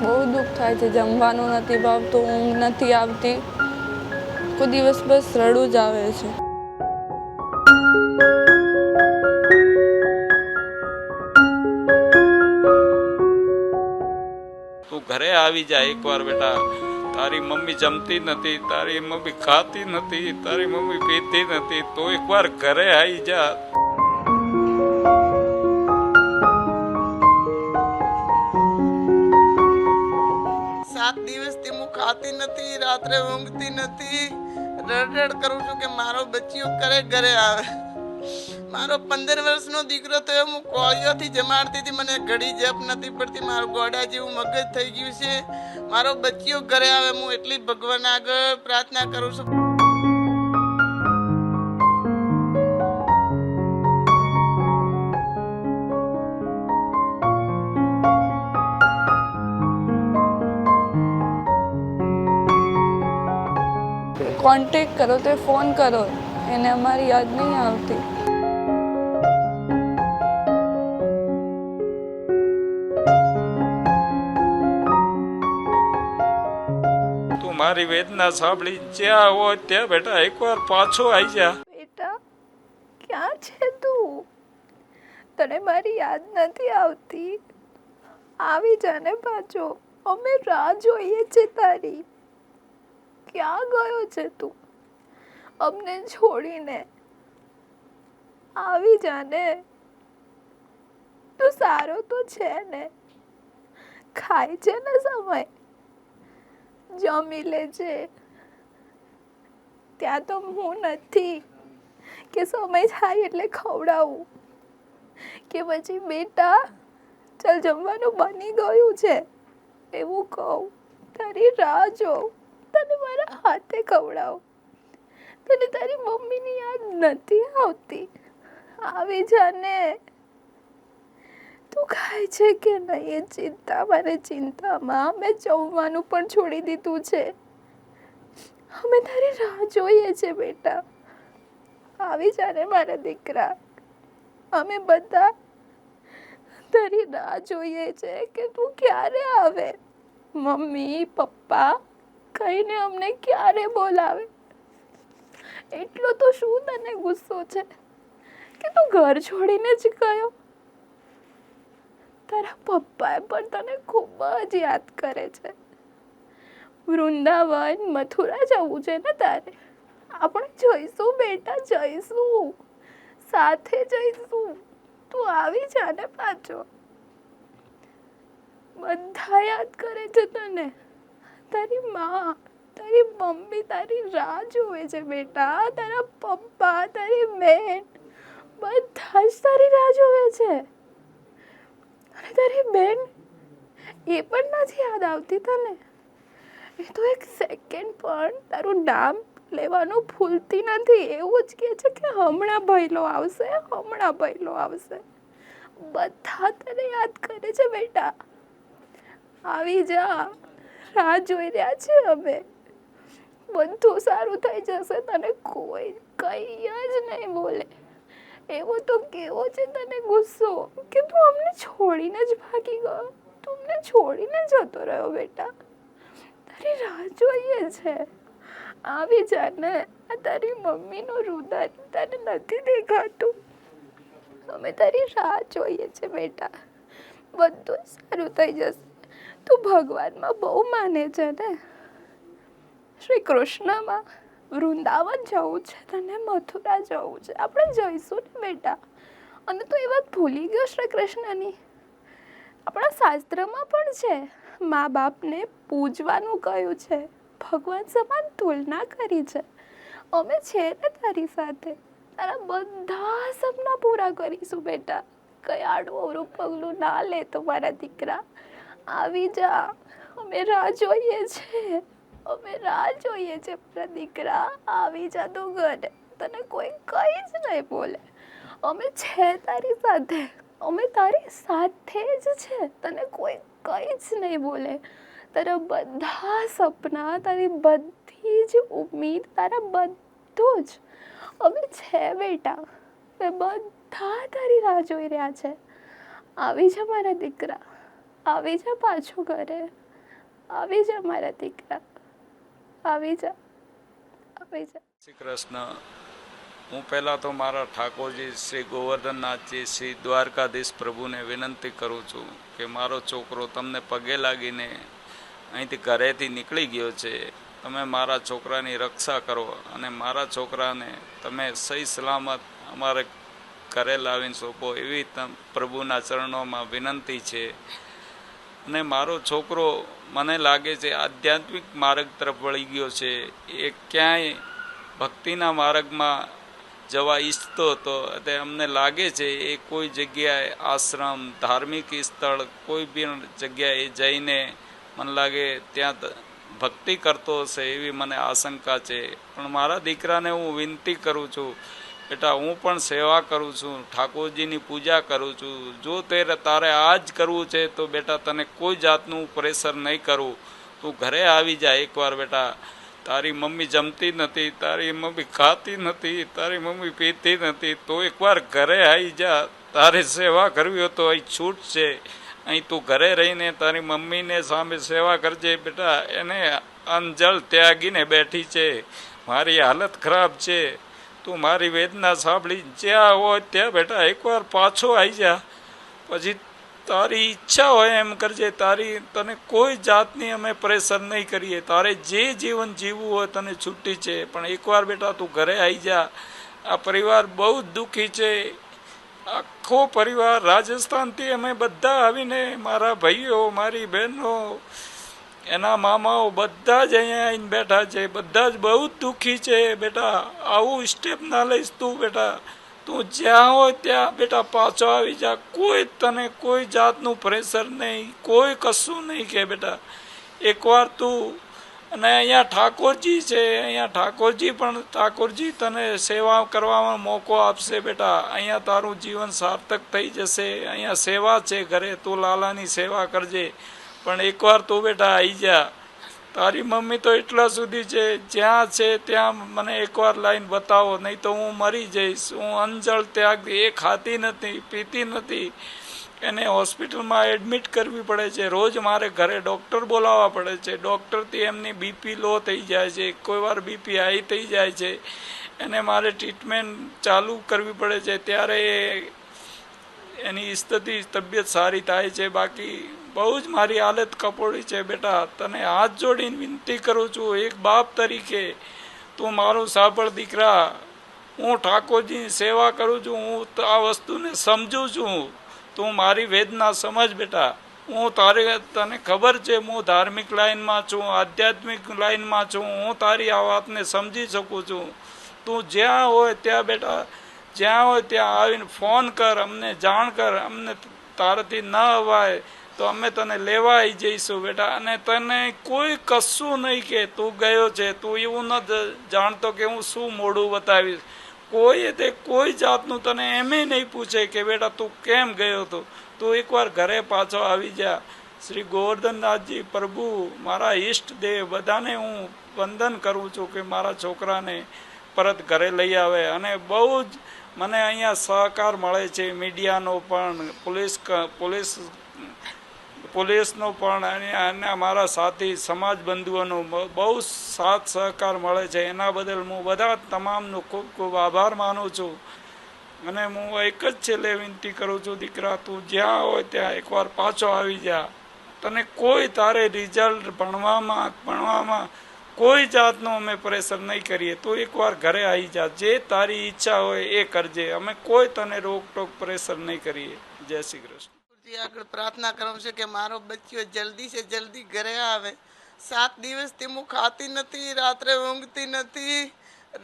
બહુ દુઃખ થાય છે. જમવાનું નથી ભાવતું, ઊંઘ નથી આવતી, કોઈ દિવસ બસ રડું જ આવે છે. તું ઘરે આવી જા એકવાર બેટા. તારી મમ્મી જમતી નથી, તારી મમ્મી ખાતી નથી, તારી મમ્મી પીતી નથી, તો એકવાર ઘરે આવી જા. 7 દિવસથી હું ખાતી નથી, રાત્રે ઊંઘતી નથી, રડ કરું છું કે મારો બચ્ચીઓ ઘરે આવે. મારો 15 વર્ષનો દીકરો થયો, હું કોળીઓથી જમાડતી હતી, મને ઘડી જપ નથી પડતી, મારું ગોડા જેવું મગજ થઈ ગયું છે. મારો બચ્ચીઓ ઘરે આવે, હું એટલી ભગવાન આગળ પ્રાર્થના કરું છું. કોન્ટેક્ટ કરો, તે ફોન કરો, એને અમારી યાદ નહીં આવતી. તું મારી વેદના સાંભળી જ્યાં હોય ત્યાં બેટા એકવાર પાછો આવી જા. બેટા ક્યાં છે તું? તને મારી યાદ નથી આવતી? આવી જાને પાછો, અમે રાહ જોઈએ છે તારી. ક્યાં ગયો છે તું અમને છોડીને? આવી જાને. તું સારો તો છે ને? ખાય છે ને સમય? જમી લે છે. ત્યાં તો હું નથી કે સમય થાય એટલે ખવડાવું, કે પછી બેટા ચાલ જમવાનું બની ગયું છે એવું કહું. તારી રાહ જોઉં, તને મારા હાથે ખવડાવું. તને તારી મમ્મીની યાદ નથી આવતી? આવી જાને. તું ખાય છે કે નહીં? ચિંતામાં મેં જમવાનું પણ છોડી દીધું છે. અમે તારી રાહ જોઈએ છે બેટા. આવી જાને મારા દીકરા. અમે બધા તારી રાહ જોઈએ છે કે તું ક્યારે આવે. મમ્મી પપ્પા કહીને અમને ક્યારે બોલાવે. એટલો તો શું તને ગુસ્સો છે કે તું ઘર છોડીને જ ગયો? તારા પપ્પાએ પણ તને ખૂબ જ યાદ કરે છે. વૃંદાવન મથુરા જવું છે ને તારે? આપણે જઈશું બેટા, જઈશું, સાથે જઈશું. તું આવી જાને પાછો. બધા યાદ કરે છે તને. તારી માં, તારી મમ્મી તારી રાહ જોવે છે બેટા. તારા પપ્પા, તારી બેન બધા જ તારી રાહ જોવે છે. અને તારી બેન એ પણ નથી યાદ આવતી તને? એ તો એક સેકન્ડ પણ તારું નામ લેવાનું ભૂલતી નથી. એવું જ કહે છે કે હમણાં ભઈલો આવશે, હમણાં ભઈલો આવશે. બધા તને યાદ કરે છે બેટા. આવી જા, રાહ જોઈ રહ્યા છે અમે. બધું સારું થઈ જશે, તને કોઈ કઈ જ નહીં બોલે. એવો તો કેવો છે તને ગુસ્સો કે તું અમને છોડીને જ ભાગી ગયો. તું અમને છોડીને જતો રહ્યો બેટા. તારી રાહ જોઈએ છે. આવી જાને. આ તારી મમ્મીનું હૃદય તને નથી દેખાતું? અમે તારી રાહ જોઈએ છે બેટા. બધું સારું થઈ જશે. તું ભગવાનમાં બહુ માને છે ને? શ્રી કૃષ્ણમાં? વૃંદાવન જવું છે તને? મથુરા જવું છે? આપણે જઈશું ને બેટા. અને તું એ વાત ભૂલી ગયો શ્રી કૃષ્ણની? આપણા શાસ્ત્રમાં પણ છે, મા બાપને પૂજવાનું કહ્યું છે, ભગવાન સમાન તુલના કરી છે. અમે છે ને તારી સાથે. તારા બધા સપના પૂરા કરીશું બેટા. કઈ આડું અવળું પગલું ના લે તો મારા દીકરા. આવી જા. અમે રાહ જોઈએ છે. અમે રાહ જોઈએ છે મારા દીકરા. આવી જા તો ઘરે. તને કોઈ કઈ જ નહીં બોલે. અમે છે તારી સાથે. અમે તારી સાથે જ છે. તને કોઈ કઈ જ નહીં બોલે. તારા બધા સપના, તારી બધી જ ઉમ્મીદ, તારા બધું જ અમે છે બેટા. બધા તારી રાહ જોઈ રહ્યા છે. આવી જા મારા દીકરા. આવી જા પાછું ઘરે. આવી જા મારા દીકરા, આવી જા, આવી જા. શ્રી કૃષ્ણ. હું પહેલાં તો મારા ઠાકોરજી શ્રી ગોવર્ધનનાથજી શ્રી દ્વારકાધીશ પ્રભુને વિનંતી કરું છું કે મારો છોકરો તમને પગે લાગીને અહીંથી ઘરેથી નીકળી ગયો છે. તમે મારા છોકરાની રક્ષા કરો અને મારા છોકરાને તમે સહી સલામત અમારે ઘરે લાવીને સોંપો એવી પ્રભુના ચરણોમાં વિનંતી છે. અને મારો છોકરો મને લાગે છે આધ્યાત્મિક માર્ગ તરફ વળી ગયો છે. એ ક્યાંય ભક્તિના માર્ગમાં જવા ઈચ્છતો હતો. તે અમને લાગે છે એ કોઈ જગ્યાએ આશ્રમ, ધાર્મિક સ્થળ કોઈ બી જગ્યાએ જઈને મને લાગે ત્યાં ભક્તિ કરતો હશે એવી મને આશંકા છે. પણ મારા દીકરાને હું વિનંતી કરું છું, બેટા હું પણ સેવા કરું છું, ઠાકોરજીની પૂજા કરું છું. જો તારે આ જ કરવું છે તો બેટા તને કોઈ જાતનું પ્રેશર નહીં કરું. તું ઘરે આવી જા એકવાર બેટા. તારી મમ્મી જમતી નથી, તારી મમ્મી ખાતી નથી, તારી મમ્મી પીતી નથી. તો એકવાર ઘરે આવી જા. તારે સેવા કરવી હોય તો અહીં છૂટ છે. અહીં તું ઘરે રહીને તારી મમ્મીને સામે સેવા કરજે બેટા. એને અંજળ ત્યાગીને બેઠી છે. મારી હાલત ખરાબ છે. તું મારી વેદના સાંભળી જ્યાં હોય ત્યાં બેટા એકવાર પાછો આવી જા. પછી તારી ઈચ્છા હોય એમ કરજે. તને કોઈ જાતની અમે પ્રેશર નહીં કરીએ. તારે જે જીવન જીવવું હોય તને છૂટી છે. પણ એકવાર બેટા તું ઘરે આવી જા. આ પરિવાર બહુ જ દુઃખી છે. આખો પરિવાર રાજસ્થાનથી અમે બધા આવીને, મારા ભાઈઓ, મારી બહેનો, એના મામાઓ બધા જ અહીંયા આવીને બેઠા છે. બધા જ બહુ જ દુઃખી છે બેટા. આવું સ્ટેપ ના લઈશ તું બેટા. તું જ્યાં હોય ત્યાં બેટા પાછો આવી જા. કોઈ તને કોઈ જાતનું પ્રેશર નહીં, કોઈ કશું નહીં કે બેટા. એકવાર તું, અને અહીંયા ઠાકોરજી છે, અહીંયા ઠાકોરજી તને સેવા કરવામાં મોકો આપશે બેટા. અહીંયા તારું જીવન સાર્થક થઈ જશે. અહીંયા સેવા છે ઘરે, તું લાલાની સેવા કરજે. પણ એકવાર તું બેટા આવી જા. તારી મમ્મી તો એટલા સુધી છે, જ્યાં છે ત્યાં મને એકવાર લાઈન બતાવો, નહીં તો હું મરી જઈશ. હું અંજળ ત્યાગ, એ ખાતી નથી, પીતી નથી. એને હોસ્પિટલમાં એડમિટ કરવી પડે છે. રોજ મારે ઘરે ડૉક્ટર બોલાવવા પડે છે. ડૉક્ટરથી એમની બીપી લો થઈ જાય છે, કોઈ વાર બીપી હાઈ થઈ જાય છે. એને મારે ટ્રીટમેન્ટ ચાલુ કરવી પડે છે. ત્યારે એની તબિયત સારી થાય છે. બાકી બહુ જ મારી હાલત કપોળી છે બેટા. તને હાથ જોડીને વિનંતી કરું છું, એક બાપ તરીકે તું મારું સાંભળ દીકરા. હું ઠાકોરજીની સેવા કરું છું. હું આ વસ્તુને સમજું છું. તું મારી વેદના સમજ બેટા. તને ખબર છે હું ધાર્મિક લાઈનમાં છું, આધ્યાત્મિક લાઈનમાં છું. હું તારી આ વાતને સમજી શકું છું. તું જ્યાં હોય ત્યાં બેટા, જ્યાં હોય ત્યાં આવીને ફોન કર, અમને જાણ કર. અમને તારાથી ન અવાય તો અમે તને લેવા આવી જઈશું બેટા. અને તને કોઈ કશું નહીં કે તું ગયો છે. તું એવું ન જાણતો કે હું શું મોઢું બતાવીશ. કોઈ જાતનું તને એમ નહીં પૂછે કે બેટા તું કેમ ગયો હતો. તું એકવાર ઘરે પાછો આવી જા. શ્રી ગોવર્ધનનાથજી પ્રભુ, મારા ઈષ્ટદેવ બધાને હું વંદન કરું છું કે મારા છોકરાને પરત ઘરે લઈ આવે. અને બહુ જ મને અહીંયા સહકાર મળે છે, મીડિયાનો પણ, પોલીસનો પણ, અને મારા સાથી સમાજ બંધુઓનો બહુ સાથ સહકાર મળે છે. એના બદલ હું બધા તમામનો ખૂબ ખૂબ આભાર માનું છું. અને હું એક જ છેલ્લે વિનંતી કરું છું, દીકરા તું જ્યાં હોય ત્યાં એકવાર પાછો આવી જા. તને કોઈ તારે રિઝલ્ટ ભણવામાં કોઈ જાતનું અમે પ્રેશર નહીં કરીએ. તું એકવાર ઘરે આવી જા. જે તારી ઈચ્છા હોય એ કરજે. અમે કોઈ તને રોકટોક પ્રેશર નહીં કરીએ. જય શ્રી કૃષ્ણ. આગળ પ્રાર્થના કરું છું કે મારો બચ્ચો જલ્દી સે જલ્દી ઘરે આવે. 7 દિવસથી હું ખાતી નથી, રાત્રે ઊંઘતી નથી.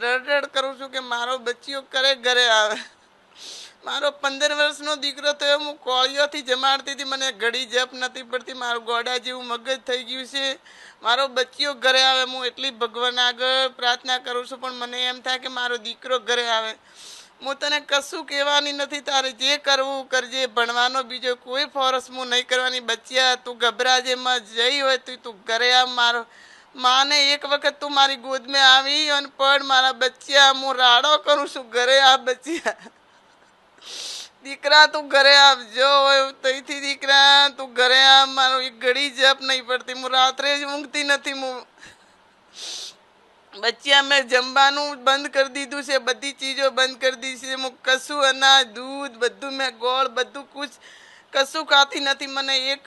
રડ કરું છું કે મારો બચ્ચો ઘરે આવે. મારો 15 વર્ષનો દીકરો થયો, હું કોળીઓથી જમાડતી હતી. મને ઘડી જપ નથી પડતી. મારું ગોડા જેવું મગજ થઈ ગયું છે. મારો બચ્ચો ઘરે આવે. હું એટલી ભગવાન આગળ પ્રાર્થના કરું છું, પણ મને એમ થાય કે મારો દીકરો ઘરે આવે. હું તને કશું કહેવાની નથી. તારે જે કરવું કરજે. ભણવાનો બીજો કોઈ ફોર્સ હું નહીં કરવાની. બચ્ચા તું ગભરાજે માં જઈ હોય તો તું ઘરે આવ. મારો માને એક વખત તું મારી ગોદમાં આવી અને પડ મારા બચ્ચા. હું રાડો કરું છું, ઘરે આ બચ્ચા. દીકરા તું ઘરે આવજો હોય તઈથી દીકરા તું ઘરે આવ, મારો એક ઘડી જપ નહીં પડતી, હું રાત્રે જ ઊંઘતી નથી. હું બચ્ચા મેં જમવાનું બંધ કરી દીધું છે, બધી ચીજો બંધ કરી દીધી છે. હું કશું અનાજ દૂધ બધું મેં ગોળ બધું કશું ખાતી નથી. મને એક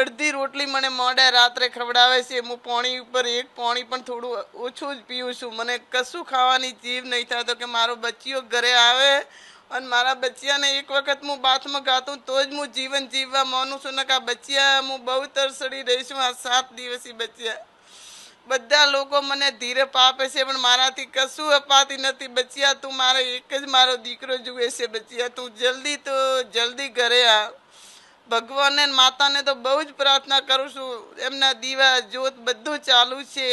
અડધી રોટલી મને મોડા રાત્રે ખવડાવે છે. હું પાણી ઉપર એક પાણી પણ થોડું ઓછું જ પીવું છું. મને કશું ખાવાની જીવ નહીં થતો કે મારો બચ્ચીઓ ઘરે આવે અને મારા બચ્ચાને એક વખત હું બાથમાં ગાતું તો જ હું જીવન જીવવા માનું છું. ને કે આ બચ્ચા હું બહુ તરસડી રહી છું. આ 7 દિવસથી બચ્ચા બધા લોકો મને ધીરપ આપે છે પણ મારાથી કશું અપાતી નથી. બચ્ચા તું મારે એક જ મારો દીકરો જુએ છે. બચ્ચા તું જલ્દી ઘરે આ. ભગવાનને માતાને તો બહુ જ પ્રાર્થના કરું છું, એમના દીવા જોત બધું ચાલુ છે,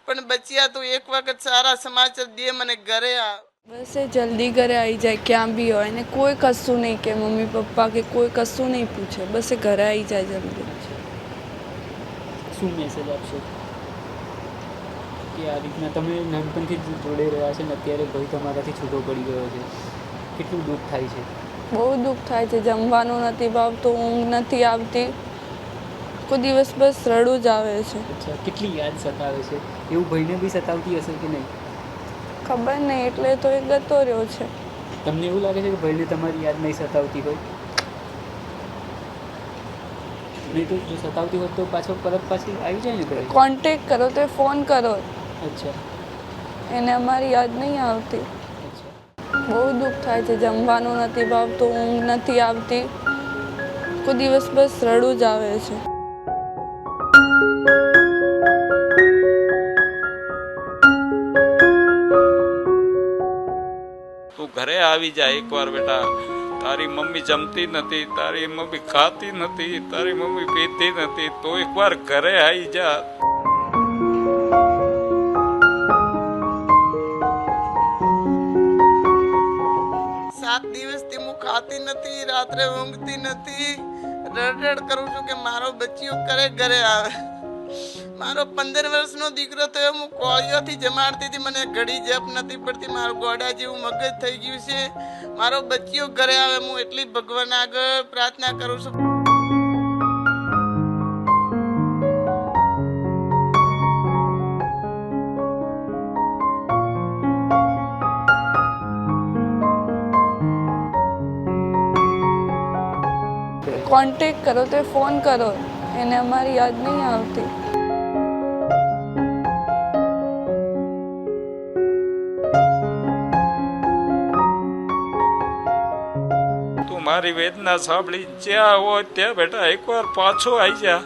પણ બચ્ચા તું એક વખત સારા સમાચાર દે મને ઘરે આ. બસ એ જલ્દી ઘરે આવી જાય ક્યાં બી હોય ને કોઈ કશું નહીં કે મમ્મી પપ્પા કે કોઈ કશું નહીં પૂછે, બસ એ ઘરે આવી જાય જલ્દી. શું મેસેજ આપશો કે આ રીતના તમે નાનપણથી જ જોડે રહ્યા છે ને અત્યારે ભાઈ તમારાથી છૂટો પડી ગયો છે, કેટલું દુઃખ થાય છે? બહુ દુઃખ થાય છે. જમવાનું નથી ભાવતું, ઊંઘ નથી આવતી, કોઈ દિવસ બસ રડું જ આવે છે. અચ્છા, કેટલી યાદ સતાવે છે? એવું ભાઈને બી સતાવતી હશે કે નહીં? ખબર નહીં, એટલે તો એ ગતો રહ્યો છે. તમને એવું લાગે છે કે ભાઈને તમારી યાદ નહીં સતાવતી હોય? નહીં તો જો સતાવતી હોત તો પાછી આવી જાય ને ઘરે. કોન્ટેક કરો તો એ ફોન કરો, અચ્છા એને અમારી યાદ નહીં આવતી. અચ્છા, બહુ દુઃખ થાય છે. જમવાનું નથી ભાવતું, ઊંઘ નથી આવતી, કોઈ દિવસ બસ રડું જ આવે છે. તું ઘરે આવી જા એકવાર બેટા. તારી મમ્મી જમતી નથી, તારી મમ્મી ખાતી નથી, તારી મમ્મી પીતી નથી, તો એકવાર ઘરે આવી જા. 7 દિવસથી હું ખાતી નથી, રાત્રે ઊંઘતી નથી, રડ કરું છું કે મારો બચ્ચીઓ ઘરે આવે. મારો 15 વર્ષનો દીકરો થયો, હું કોળીઓથી જમાડતી હતી, મને ઘડી જપ નથી પડતી, મારું ગોડા જેવું મગજ થઈ ગયું છે. મારો બચ્ચીઓ ઘરે આવે, હું એટલી ભગવાન આગળ પ્રાર્થના કરું છું. કોન્ટેક કરો તો એ ફોન કરો, એને અમારી યાદ નહીં આવતી. તું મારી વેદના સાંભળી જ્યાં હોય ત્યાં બેટા એકવાર પાછો આવી જા.